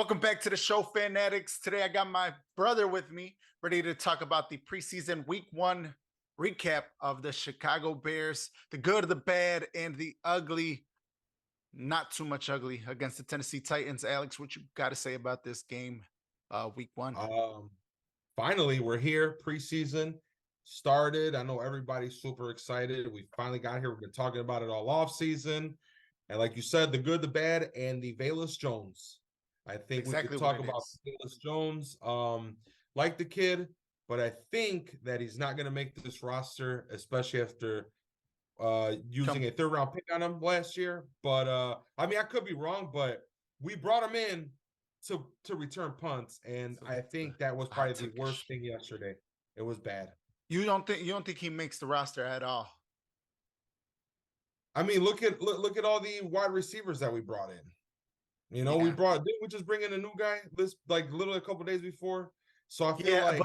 Welcome back to the show, Fan Addicts. Today I got my brother with me, ready to talk about the preseason week 1 recap of the Chicago Bears, the good, the bad, and the ugly. Not too much ugly against the Tennessee Titans. Alex, what you got to say about this game, week 1? Finally, we're here. Preseason started. I know everybody's super excited. We finally got here. We've been talking about it all off season. And like you said, the good, the bad, and the Velus Jones. I think we could talk about Velus Jones. Like the kid, but I think that he's not going to make this roster, especially after using a third-round pick on him last year. But I mean, I could be wrong, but we brought him in to return punts, and I think that was probably the worst thing yesterday. It was bad. You don't think he makes the roster at all? I mean, look at all the wide receivers that we brought in. You know, didn't we just bring in a new guy this literally a couple days before? So I feel like,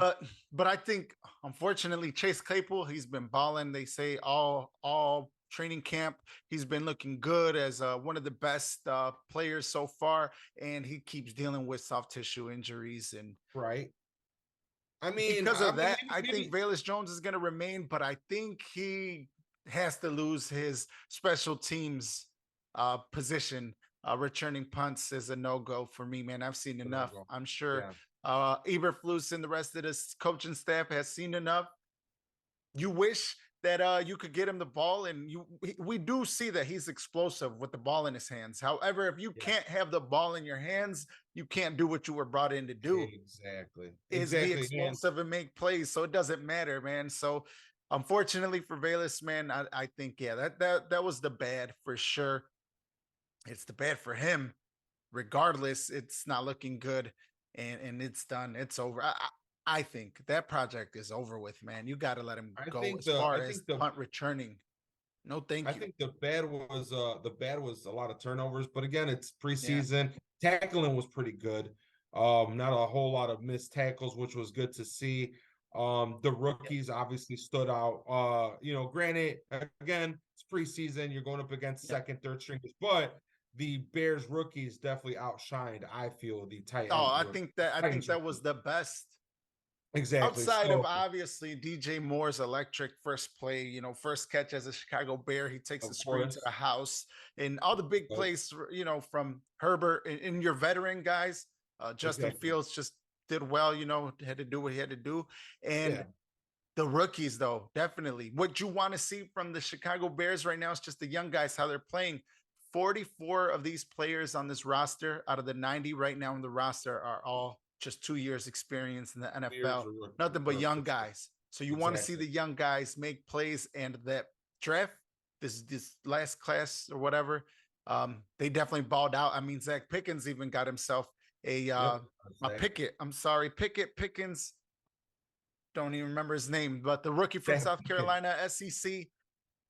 but I think unfortunately Chase Claypool, he's been balling. They say all training camp, he's been looking good as one of the best players so far, and he keeps dealing with soft tissue injuries and right. I mean, because of that, I think Velus Jones is going to remain, but I think he has to lose his special teams position. Returning punts is a no-go for me, man. I've seen enough. I'm sure Eberflus and the rest of this coaching staff has seen enough. You wish that you could get him the ball, and we do see that he's explosive with the ball in his hands. However, if you can't have the ball in your hands, you can't do what you were brought in to do. Exactly. Is be explosive and make plays, so it doesn't matter, man. So unfortunately for Velus, man, I think that was the bad for sure. It's the bad for him. Regardless, it's not looking good, and it's done. It's over. I think that project is over with, man. You got to let him go as far as punt returning. No, thank you. I think the bad was a lot of turnovers, but again, it's preseason. Tackling was pretty good. Not a whole lot of missed tackles, which was good to see. The rookies obviously stood out. Granted, again, it's preseason. You're going up against second, third stringers, but the Bears rookies definitely outshined, I feel, the Titans. Oh, I think that was the best. Exactly. Outside of obviously DJ Moore's electric first play, first catch as a Chicago Bear, he takes the screen to the house, and all the big plays, from Herbert and your veteran guys. Justin Fields just did well, had to do what he had to do. And the rookies, though, definitely. What you want to see from the Chicago Bears right now is just the young guys, how they're playing. 44 of these players on this roster out of the 90 right now in the roster are all just 2 years experience in the NFL. Nothing but young guys. So you want to see the young guys make plays, and that draft, this last class or whatever, they definitely balled out. I mean, Zach Pickens even got himself a Pickens. Don't even remember his name, but the rookie from South Carolina, SEC,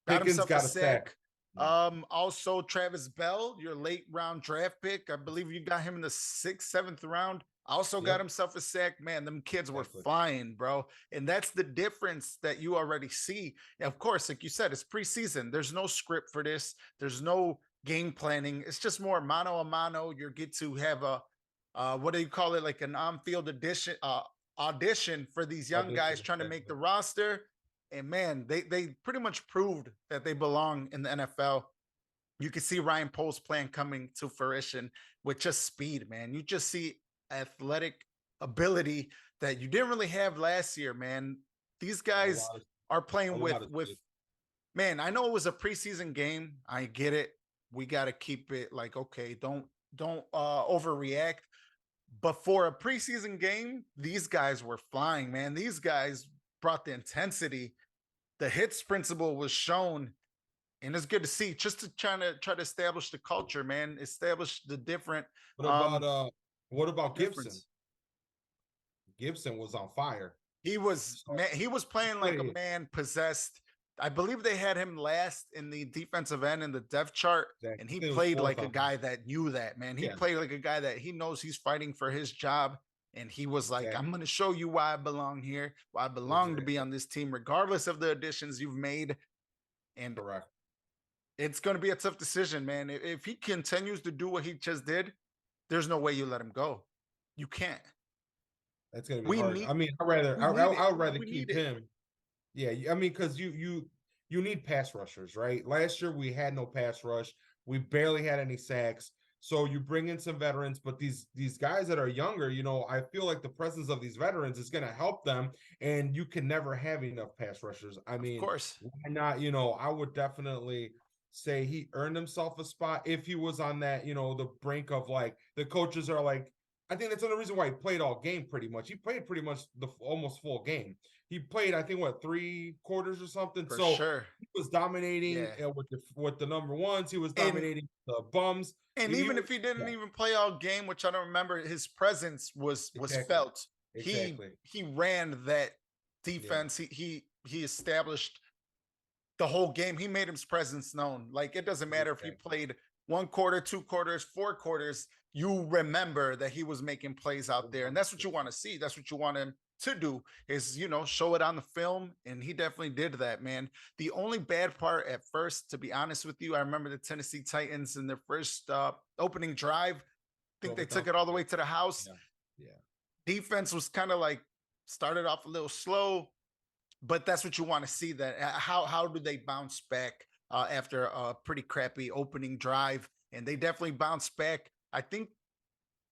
got himself a sack. Also Travis Bell, your late round draft pick. I believe you got him in the 6th, 7th round. Also got himself a sack. Man, them kids were flying, bro. And that's the difference that you already see. And of course, like you said, it's preseason. There's no script for this. There's no game planning. It's just more mano a mano. You get to have a, what do you call it? Like an on-field audition for these young guys trying to make the roster. And man, they pretty much proved that they belong in the NFL. You can see Ryan Poles' plan coming to fruition with just speed, man. You just see athletic ability that you didn't really have last year, man. These guys are playing with man, I know it was a preseason game. I get it. We got to keep it like, okay, don't overreact. But for a preseason game, these guys were flying, man. These guys brought the intensity. The hits principle was shown, and it's good to see. Just to try to establish the culture, man. Establish the different. What about Gibson? Gibson was on fire. He was playing like a man possessed. I believe they had him last in the defensive end in the depth chart, and he played like a guy that knew that, man. He played like a guy that he knows he's fighting for his job. And he was like, I'm going to show you why I belong here, why I belong to be on this team, regardless of the additions you've made. And it's going to be a tough decision, man. If he continues to do what he just did, there's no way you let him go. You can't. That's gonna be We hard. need I mean, we need it. I would rather We keep need it. him. Yeah, I mean, because you need pass rushers, right? Last year we had no pass rush. We barely had any sacks. So you bring in some veterans, but these guys that are younger, I feel like the presence of these veterans is going to help them, and you can never have enough pass rushers. I Of mean, course. why not? I would definitely say he earned himself a spot if he was on that, the brink of like the coaches are like, I think that's another reason why he played all game pretty much. He played pretty much the almost full game. He played, I think, what, 3 quarters or something. For So sure. he was dominating Yeah. with the number ones. He was And dominating the bums. and He even was, if he didn't yeah, even play all game, which I don't remember, his presence was exactly, felt. exactly. He ran that Yeah, defense. He established the whole game. He made his presence known. Like, it doesn't matter if he exactly. played 1 quarter, 2 quarters, 4 quarters. You remember that he was making plays out there, and that's what you want to see. That's what you want him to do, is show it on the film, and he definitely did that, man. The only bad part at first, to be honest with you, I remember the Tennessee Titans in their first opening drive. I think they took it all the way to the house. Yeah, yeah. Defense was kind of like started off a little slow, but that's what you want to see. That how do they bounce back after a pretty crappy opening drive? And they definitely bounced back. I think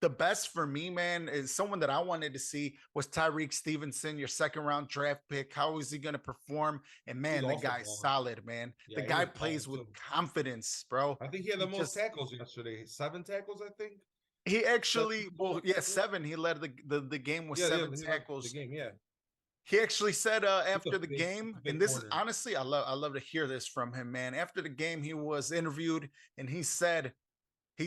the best for me, man, is someone that I wanted to see was Tyreek Stevenson, your second round draft pick. How is he going to perform? And He's man, the also guy's balling. solid, man. The Yeah, he guy was balling plays with too. confidence, bro. I think he had He the most just tackles yesterday. 7 tackles, I think. he actually, Total well, yeah, tackles. 7. He led the game with Yeah, yeah. 7 He led the tackles. game. Yeah, He actually said it's a after the big, game, big and this is corner. honestly, I love to hear this from him, man. After the game, he was interviewed, and he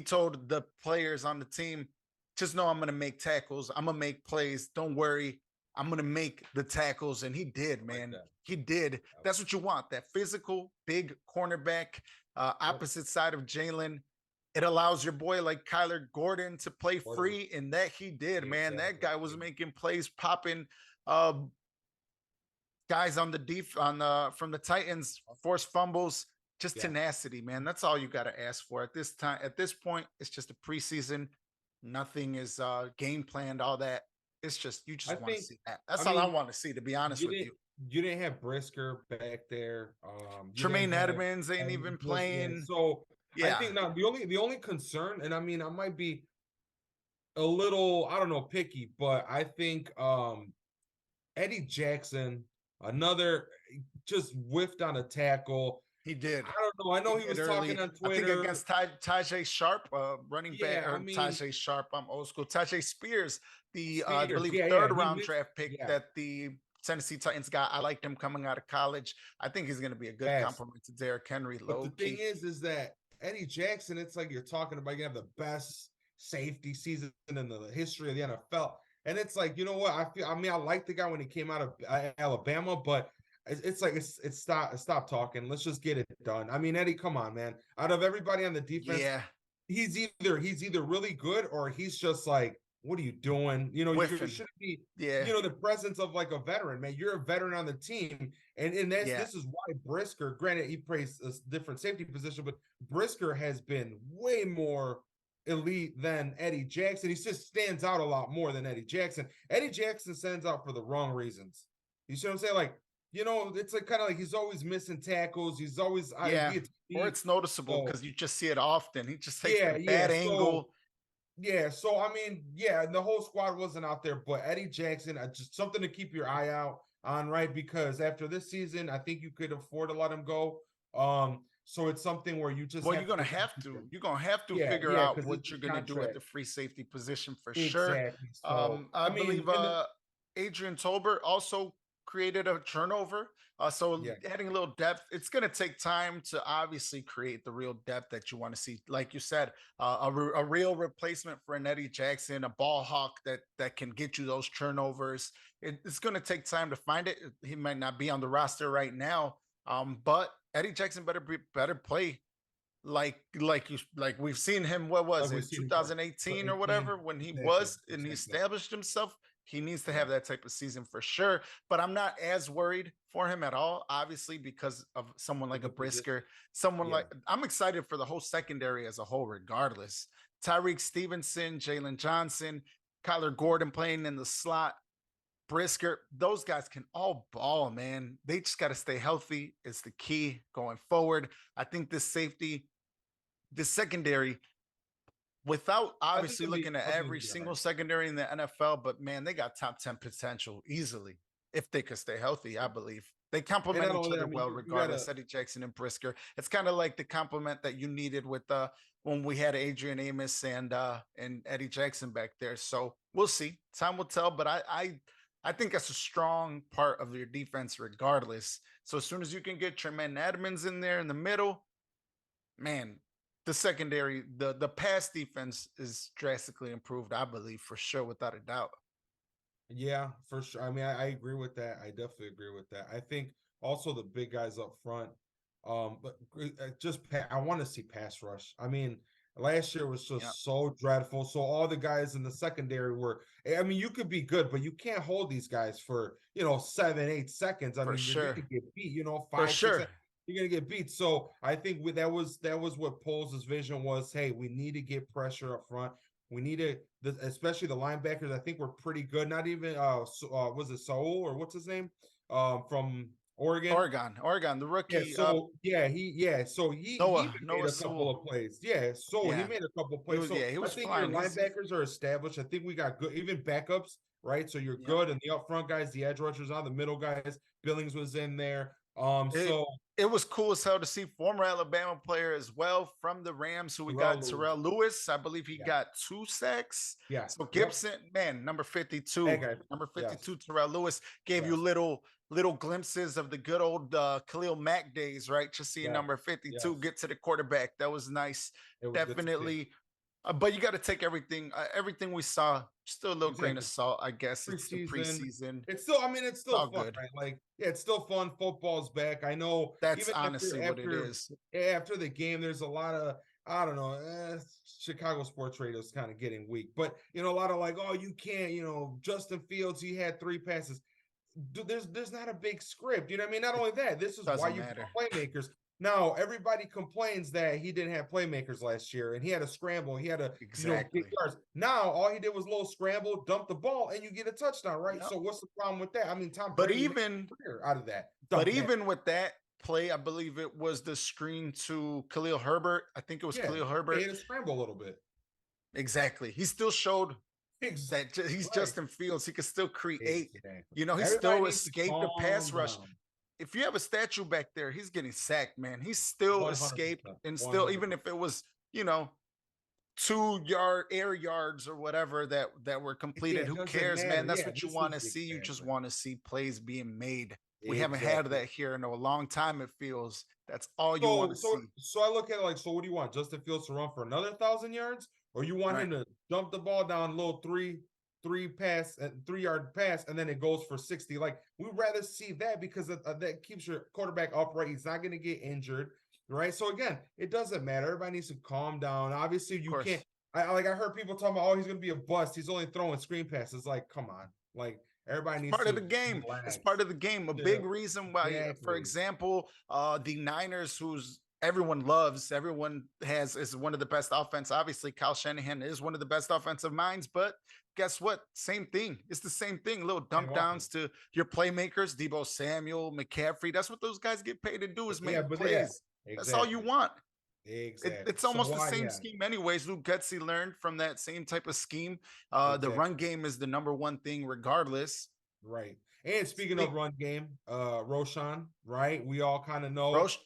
told the players on the team, just know I'm gonna make tackles, I'm gonna make plays. Don't worry, I'm gonna make the tackles, and he did, Like man. that. He did. Yep. That's what you want. That physical, big cornerback, opposite side of Jalen. It allows your boy like Kyler Gordon to play free, and that he did, man. That Exactly. guy was making plays, popping. Uh, Guys on the on the from the Titans forced fumbles, just Yeah. tenacity, man. That's all you got to ask for at this time. At this point, it's just a preseason. Nothing is game planned. All that. It's just you I just want to think. see that. I That's all I mean, want to see. To be honest you with didn't you, you didn't have Brisker back there. You didn't Tremaine have Edmonds ain't and even yeah. playing. So I Yeah, think now the only concern, and I mean I might be a little, I don't know, picky, but I think Eddie Jackson, another, just whiffed on a tackle. he did. I don't know. I He know he did was talking early. on I think Twitter. against Tajay Sharp, running back, Yeah, I or mean Tajay Sharp. I'm old school. Tajay Spears, the I Spears. believe Yeah, yeah. third He round missed. draft pick Yeah, that the Tennessee Titans got. I liked him coming out of college. I think he's going to be a good fast. compliment to Derrick Henry, But the low thing key. is that Eddie Jackson, it's like you're talking about, you have the best safety season in the history of the NFL. And it's like, you know what? I mean, I like the guy when he came out of Alabama, but it's like it's stop talking. Let's just get it done. I mean, Eddie, come on, man. Out of everybody on the defense, Yeah, he's either really good or he's just like, what are you doing? You whiffing. shouldn't be, Yeah, the presence of like a veteran, man. You're a veteran on the team. And yeah, this is why Brisker, granted, he plays a different safety position, but Brisker has been way more elite than Eddie Jackson. He just stands out a lot more than Eddie Jackson. Eddie Jackson stands out for the wrong reasons. You see what I'm saying? Like, it's like kind of like he's always missing tackles. He's always yeah. be it Or deep. it's noticeable So because you just see it often. He just takes the yeah, bad angle. so I mean, yeah, the whole squad wasn't out there, but Eddie Jackson, just something to keep your eye out on, right? Because after this season, I think you could afford to let him go. So it's something where you just Well, have to kind of keep it. you're gonna have to Yeah, figure yeah, out because it's what you're a gonna do at contract. the free safety position for sure. Exactly. So I I mean, believe and then Adrian Tolbert also created a turnover. So yeah, adding a little depth, it's gonna take time to obviously create the real depth that you want to see. Like you said, a real replacement for an Eddie Jackson, a ball hawk that can get you those turnovers. It's gonna take time to find it. He might not be on the roster right now, but Eddie Jackson better play like we've seen him. What like was we've it, seen him for 2018 or 18. whatever, when he Exactly, was and he exactly. established himself. He needs to Yeah, have that type of season for sure, but I'm not as worried for him at all, obviously, because of someone for like a the position. Brisker, someone Yeah. like, I'm excited for the whole secondary as a whole regardless. Tyreek Stevenson, Jalen Johnson, Kyler Gordon playing in the slot, Brisker, those guys can all ball, man. They just got to stay healthy. It's the key going forward. I think this safety, this secondary, without obviously looking at every single secondary in the NFL, but man, they got top 10 potential easily if they could stay healthy, I believe. They complement each other well, regardless. Eddie Jackson and Brisker. It's kind of like the compliment that you needed with when we had Adrian Amos and Eddie Jackson back there. So we'll see. Time will tell. But I think that's a strong part of your defense, regardless. So as soon as you can get Tremaine Edmonds in there in the middle, man, the secondary, the pass defense is drastically improved, I believe, for sure, without a doubt. Yeah, for sure. I mean, I agree with that. I definitely agree with that. I think also the big guys up front, but I want to see pass rush. I mean, last year was just so dreadful. So all the guys in the secondary were, I mean, you could be good, but you can't hold these guys for, 7-8 seconds. I mean, you're gonna get beat, 5, 6 seconds. You're gonna get beat. So I think that was what Poles' vision was. Hey, we need to get pressure up front. We need to, especially the linebackers. I think we're pretty good. Not even was it Saul or what's his name? From Oregon. Oregon, the rookie. So he made a couple of plays. He made a couple of plays. I think your linebackers are established. I think we got good, even backups, right? So you're good, and the up front guys, the edge rushers on the middle guys. Billings was in there. It was cool as hell to see former Alabama player as well from the Rams, who we got Terrell Lewis. I believe he got 2 sacks. Yeah. So Gibson, man, number 52, Terrell Lewis gave you little glimpses of the good old Khalil Mack days, right? Just seeing number 52 get to the quarterback. That was nice. Definitely. But you got to take everything we saw, still a little grain of salt, I guess. It's the preseason. It's still fun, good. Right? Like, it's still fun. Football's back. I know that's even honestly what it is. After the game, there's a lot of, I don't know, Chicago sports radio is kind of getting weak. But, a lot of like, oh, you can't, Justin Fields, he had 3 passes. There's not a big script. You know what I mean? Not only that, this is why you have playmakers. Now, everybody complains that he didn't have playmakers last year, and he had a scramble. He had big yards. Now, all he did was a little scramble, dump the ball, and you get a touchdown, right? So what's the problem with that? I mean, Tom Brady made a career out of that. Even with that play, I believe it was the screen to Khalil Herbert. I think it was Khalil Herbert. He had a scramble a little bit. Exactly. He still showed that he's Justin Fields. He can still create. He still escaped the pass rush. If you have a statue back there, he's getting sacked, man. He still escaped, and still, 100%. Even if it was, 2 air yards or whatever that were completed, who cares, man? That's what you want to see. You just want to see plays being made. We haven't had that here in a long time, it feels. That's all you want to see. So I look at it like, so what do you want? Justin Fields to run for another 1,000 yards? Or you want him to dump the ball down a little 3-yard pass, and then it goes for 60. Like, we'd rather see that because that keeps your quarterback upright. He's not going to get injured, right? So again, it doesn't matter. Everybody needs to calm down. Obviously, you can't. I heard people talking about, oh, he's going to be a bust. He's only throwing screen passes. Like, come on, like. Everybody needs part of the game. Relax. It's part of the game. A big reason why, for example, the Niners, who's everyone loves, everyone is one of the best offense. Obviously, Kyle Shanahan is one of the best offensive minds, but guess what? Same thing. It's the same thing. Little dump downs to your playmakers, Deebo Samuel, McCaffrey. That's what those guys get paid to do, is make plays. That's all you want. Exactly. It's almost the same scheme anyways. Luke Getsy learned from that same type of scheme. The run game is the number one thing regardless. Right. And speaking of run game, Roshan, right? We all kind of know. Roshan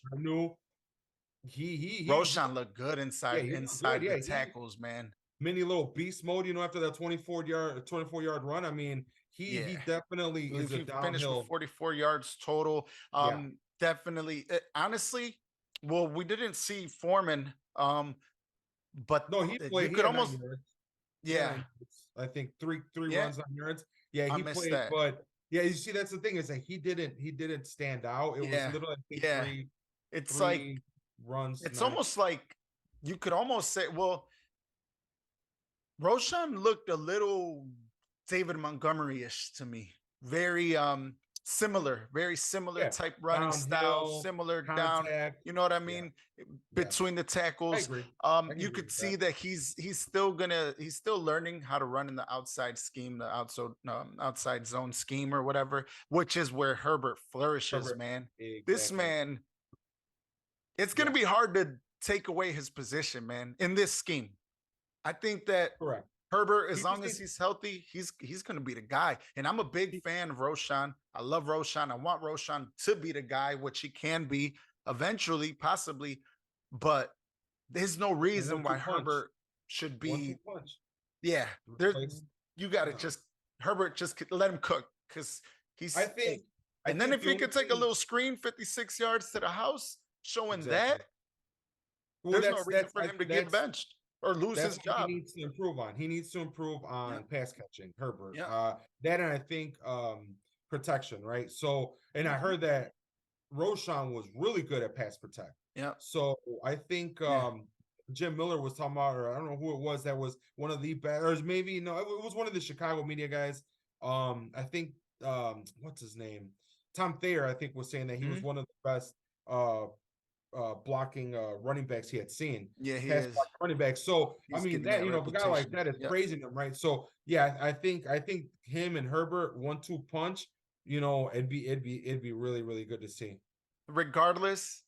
looked good inside the tackles, man. Mini little beast mode, after that 24-yard run. I mean, he definitely is a downhill. Finished with 44 yards total. Definitely. Honestly, well, we didn't see Foreman, but no, he played. You could almost, I think three runs on yards. Yeah, he played, that. But you see, that's the thing, is that he didn't stand out. It was literally three runs. It's almost like you could almost say, well, Roshan looked a little David Montgomery-ish to me. Very similar, very similar type running style, downhill, similar down. contact. You know what I Yeah, mean? Between the I tackles, agree. I can you agree could with see that. that he's still learning how to run in the outside scheme, the outside zone scheme or whatever, which is where Herbert flourishes, Herbert, man. This exactly. man, it's gonna be hard to take away his position, man, in this scheme. I think that Correct. Herbert, He as just long as needs he's healthy, he's going to be the guy. And I'm a big fan of Roshan. I love Roshan. I want Roshan to be the guy, which he can be eventually, possibly. But there's no reason why 1-2 punch. Herbert should 1-2 be. punch. Yeah, there. You got to No. just Herbert. Just let him cook because he's. I think. And then if he could take a little screen 56 yards to the house, showing that, there's no reason for him to get benched or lose his job. He needs to improve on. He needs to improve on pass catching, Herbert. Yeah. That and I think protection, right? So, and I heard that Roshan was really good at pass protect. Yeah. So I think Jim Miller was talking about, or I don't know who it was, that was one of the best, or maybe no, it was one of the Chicago media guys. I think what's his name? Tom Thayer, I think, was saying that he was one of the best blocking running backs he had seen. Yeah, he is running back. So he's I mean that a guy like that is praising him, right? So yeah, I think him and Herbert 1-2 punch. It'd be really, really good to see. Regardless,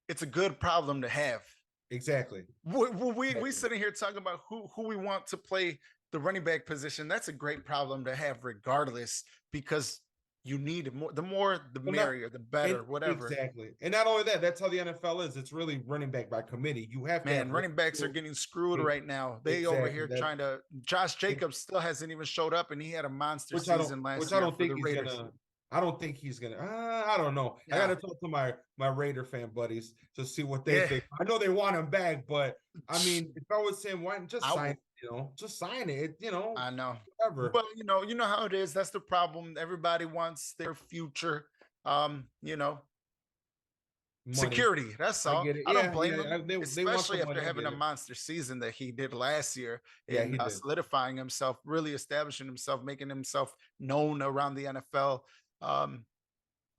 it's a good problem to have. Exactly. We sitting here talking about who we want to play the running back position. That's a great problem to have, regardless, because you need more. The more, the merrier, the better, whatever. Exactly. And not only that, that's how the NFL is. It's really running back by committee. You have to. Running backs are getting screwed right now. They over here trying to. Josh Jacobs still hasn't even showed up, and he had a monster season last year for the Raiders. I don't think he's gonna. I don't know. Yeah. I gotta talk to my Raider fan buddies to see what they think. I know they want him back, but I mean, if I was saying, why just sign it? Just sign it. I know. Whatever. But you know how it is. That's the problem. Everybody wants their future. Money. Security. That's all. I don't blame him. Especially after having a monster season that he did last year, and solidifying himself, really establishing himself, making himself known around the NFL.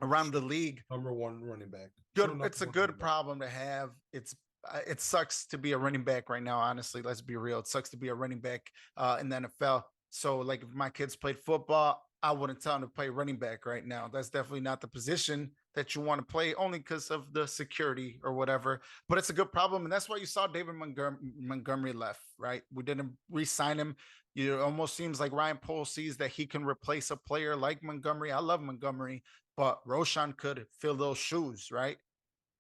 Around the league, number one running back. Good. It's a good problem to have. It sucks to be a running back right now. Honestly, let's be real. It sucks to be a running back in the NFL. So, like, if my kids played football, I wouldn't tell them to play running back right now. That's definitely not the position that you want to play, only because of the security or whatever. But it's a good problem, and that's why you saw David Montgomery left. Right? We didn't re-sign him. It almost seems like Ryan Poles sees that he can replace a player like Montgomery. I love Montgomery, but Roshan could fill those shoes, right?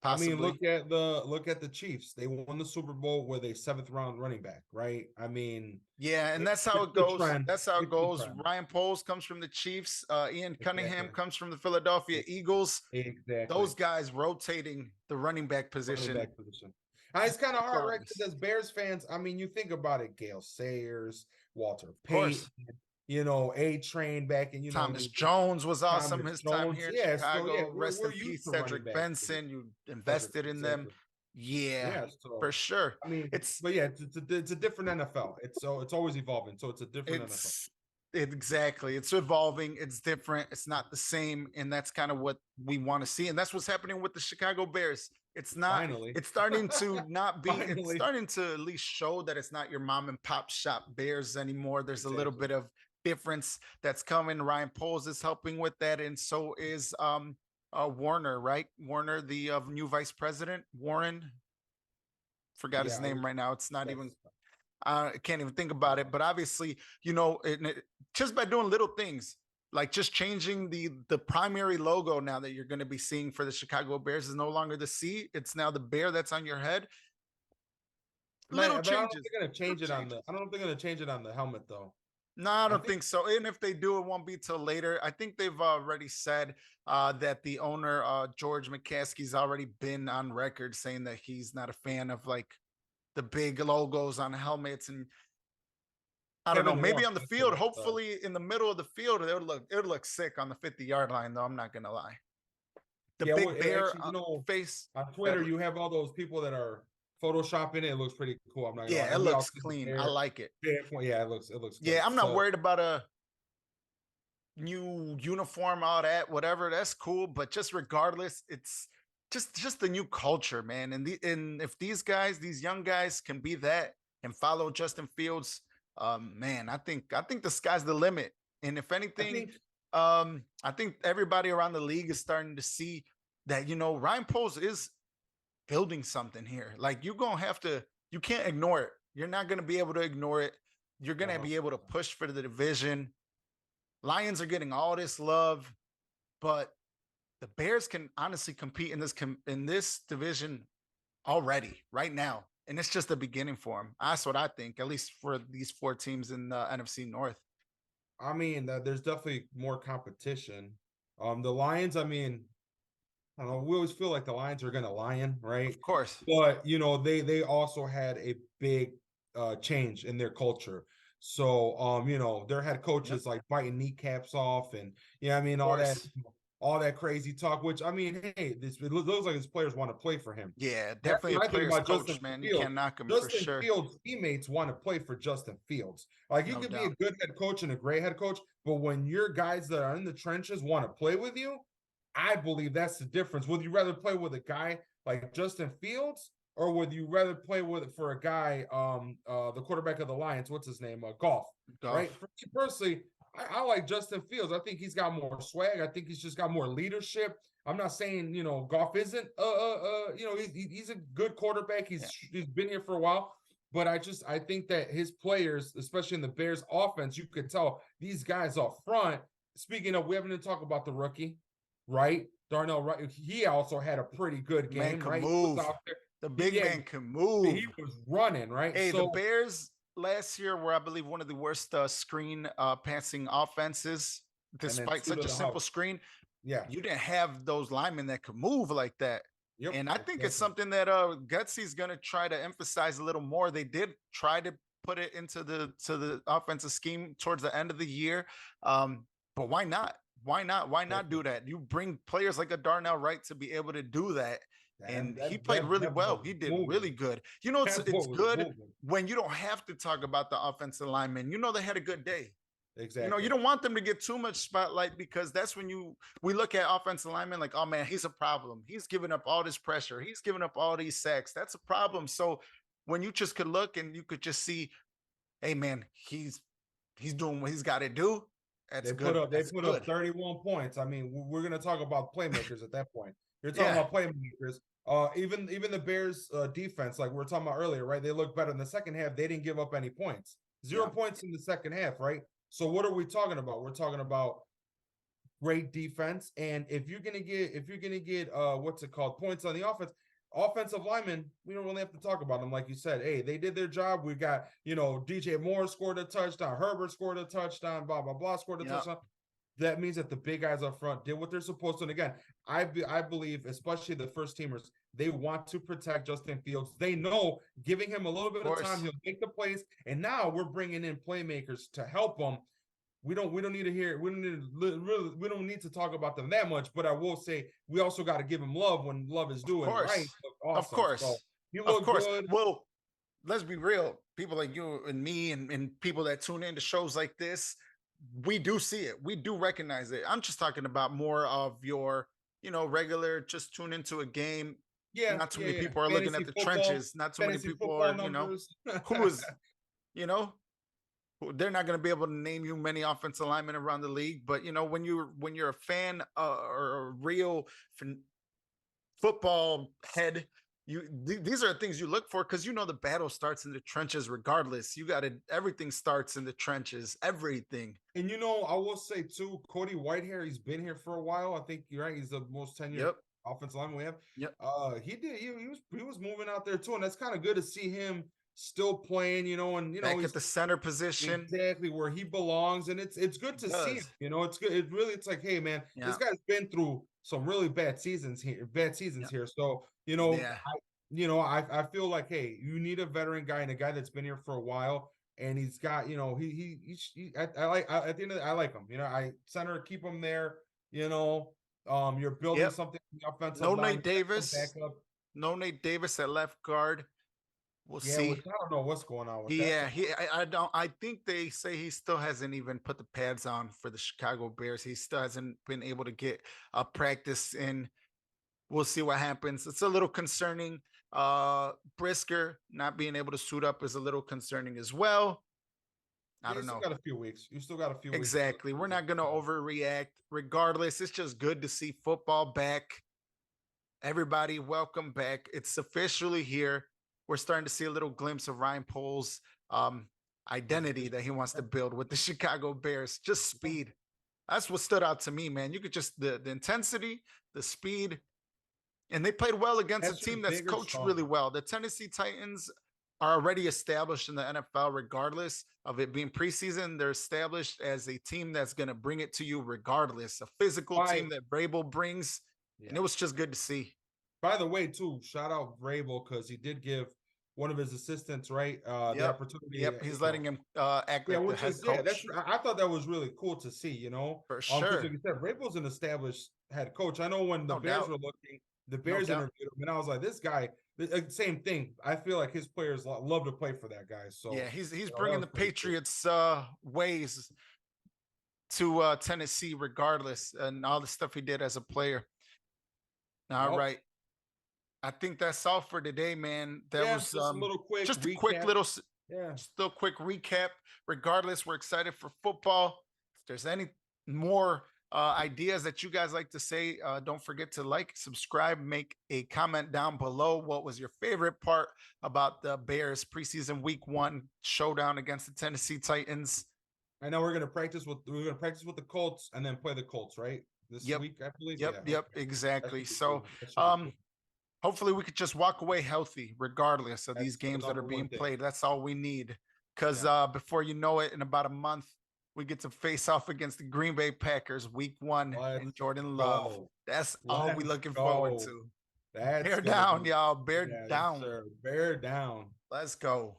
Possibly. I mean, look at the Chiefs. They won the Super Bowl with a 7th round running back, right? I mean, yeah, and that's how it goes. That's how it goes. Ryan Poles comes from the Chiefs. Ian Cunningham comes from the Philadelphia Eagles. Exactly. Those guys rotating the running back position. It's kind of hard, right? Because as Bears fans, I mean, you think about it: Gale Sayers, Walter Payton, A-Train back in, Thomas Jones was awesome his time here in Chicago. Rest in peace, Cedric Benson. You invested in them. Yeah, for sure. I mean, it's a different NFL. It's always evolving. So it's a different NFL. Exactly. It's evolving. It's different. It's not the same. And that's kind of what we want to see. And that's what's happening with the Chicago Bears. It's not, it's starting to not be, it's starting to at least show that it's not your mom and pop shop Bears anymore. There's a little bit of difference that's coming. Ryan Poles is helping with that. And so is Warner, right? Warner, the new vice president, Warren. Forgot his name right now. It's not even, I can't even think about it. But obviously, just by doing little things, like just changing the primary logo now that you're going to be seeing for the Chicago Bears is no longer the C. It's now the bear that's on your head. Little changes. I don't think they're going to change it on the. I don't think they're going to change it on the helmet though. No, I don't think so. And if they do, it won't be till later. I think they've already said that the owner, George McCaskey's already been on record saying that he's not a fan of like the big logos on helmets. And I don't know, maybe on the field, hopefully in the middle of the field, it would look sick on the 50-yard line, though. I'm not going to lie. The big bear face. On Twitter, you have all those people that are photoshopping it. It looks pretty cool. I'm not gonna lie. It looks clean. I like it. Yeah, it looks yeah, I'm not worried about new uniform, all that, whatever, that's cool. But just regardless, it's just the new culture, man. And if these guys, these young guys, can be that and follow Justin Fields, man, I think the sky's the limit. And if I anything, think I think everybody around the league is starting to see that, Ryan Poles is building something here. Like, you can't ignore it. You're not gonna be able to ignore it. You're gonna be able to push for the division. Lions are getting all this love, but the Bears can honestly compete in this division already right now, and it's just the beginning for them. That's what I think, at least for these four teams in the NFC North. I mean, there's definitely more competition. The Lions, I mean, I don't know. We always feel like the Lions are going to lion, right? Of course, But they also had a big change in their culture. So their head coach is like biting kneecaps off, and I mean all that crazy talk. Which I mean, hey, it looks like his players want to play for him. Yeah, That's definitely a what I think player's about coach, Justin man. You Fields. can't knock him for Justin sure. Fields' teammates want to play for Justin Fields. Like you No could be a doubt. good head coach and a great head coach, but when your guys that are in the trenches want to play with you, I believe that's the difference. Would you rather play with a guy like Justin Fields, or would you rather play for a guy, the quarterback of the Lions, what's his name, Goff, right? For me personally, I like Justin Fields. I think he's got more swag. I think he's just got more leadership. I'm not saying Goff isn't he's a good quarterback. He's been here for a while, but I think that his players, especially in the Bears offense, you could tell these guys up front. Speaking of, we haven't even talked about the rookie, right? Darnell, right? He also had a pretty good game, Man can right? move. He was out there. The big man can move. He was running, right? Hey, the Bears last year were, I believe, one of the worst screen passing offenses, despite such a simple screen. Yeah. You didn't have those linemen that could move like that. Yep, and I think it's something that Gutsy's going to try to emphasize a little more. They did try to put it into the offensive scheme towards the end of the year. But why not? Why not? Why not do that? You bring players like a Darnell Wright to be able to do that. And he played really well. He did really good. It's good when you don't have to talk about the offensive linemen. They had a good day. Exactly. You don't want them to get too much spotlight, because that's when we look at offensive linemen like, oh man, he's a problem. He's giving up all this pressure. He's giving up all these sacks. That's a problem. So when you just could look and you could just see, hey man, he's doing what he's got to do. That's good. They put up 31 points. I mean, we're going to talk about playmakers at that point. You're talking about playmakers. Even the Bears defense, like we were talking about earlier, right? They look better in the second half. They didn't give up any points. 0 points in the second half, right? So what are we talking about? We're talking about great defense. And if you're gonna get what's it called, points on the offensive linemen, we don't really have to talk about them. Like you said, hey, they did their job. We got, DJ Moore scored a touchdown, Herbert scored a touchdown, blah blah blah scored a touchdown. That means that the big guys up front did what they're supposed to. And again, I believe, especially the first teamers, they want to protect Justin Fields. They know giving him a little bit of time, he'll make the plays. And now we're bringing in playmakers to help him. We don't need to talk about them that much. But I will say we also got to give him love when love is due. Right? Awesome. Of course. So he looked good. Well, let's be real. People like you and me and people that tune in to shows like this, we do see it. We do recognize it. I'm just talking about more of your, regular, just tune into a game. Yeah. Not too many people are looking at the trenches. Not too many people are, who is, they're not going to be able to name you many offensive linemen around the league. But, when you're a fan or a real football head, these are things you look for, because the battle starts in the trenches regardless. Everything starts in the trenches, everything. And I will say too, Cody Whitehair, he's been here for a while. I think you're right, he's the most tenured offensive lineman we have. Yep. He was moving out there too, and that's kind of good to see him still playing, back at the center position, exactly where he belongs. And it's good to see him. It's good. It's like, hey man, this guy's been through some really bad seasons here. So I feel like, hey, you need a veteran guy and a guy that's been here for a while, and he's got, I like him. Center, keep him there. You're building something on the offensive line. No Nate Davis at left guard. We'll Yeah, see. which I don't know what's going on with Yeah, that. I don't. I think they say he still hasn't even put the pads on for the Chicago Bears. He still hasn't been able to get a practice in. We'll see what happens. It's a little concerning. Brisker not being able to suit up is a little concerning as well. I Yeah, you don't still know. got a few weeks. You still got a few weeks. Exactly. We're not going to overreact. Regardless, it's just good to see football back. Everybody, welcome back. It's officially here. We're starting to see a little glimpse of Ryan Poles' identity that he wants to build with the Chicago Bears. Just speed. That's what stood out to me, man. You could just the intensity, the speed, and they played well against a team that's coached really well. The Tennessee Titans are already established in the NFL, regardless of it being preseason. They're established as a team that's going to bring it to you regardless. A physical team that Vrabel brings, and it was just good to see. By the way, too, shout out Vrabel because he did give one of his assistants, right, the opportunity. Yep, he's letting him act like the head coach. That's I thought that was really cool to see, you know, for sure. Because like you said, Vrabel's an established head coach. I know when the Bears were looking, the Bears interviewed him, and I was like, this guy, same thing. I feel like his players love to play for that guy. So yeah, he's bringing the Patriots ways to Tennessee, regardless, and all the stuff he did as a player. All right. I think that's all for today, man. That was just a little quick, just a quick little, still quick recap. Regardless, we're excited for football. If there's any more ideas that you guys like to say, don't forget to like, subscribe, make a comment down below. What was your favorite part about the Bears preseason week 1 showdown against the Tennessee Titans? I know we're gonna practice with the Colts and then play the Colts, right? This week, I believe. Yep, exactly. So hopefully we could just walk away healthy regardless of these games that are being played. That's all we need. Because before you know it, in about a month, we get to face off against the Green Bay Packers week 1 in Jordan Love. That's all we looking forward to. Bear down, y'all. Bear down. Yes, sir. Bear down. Let's go.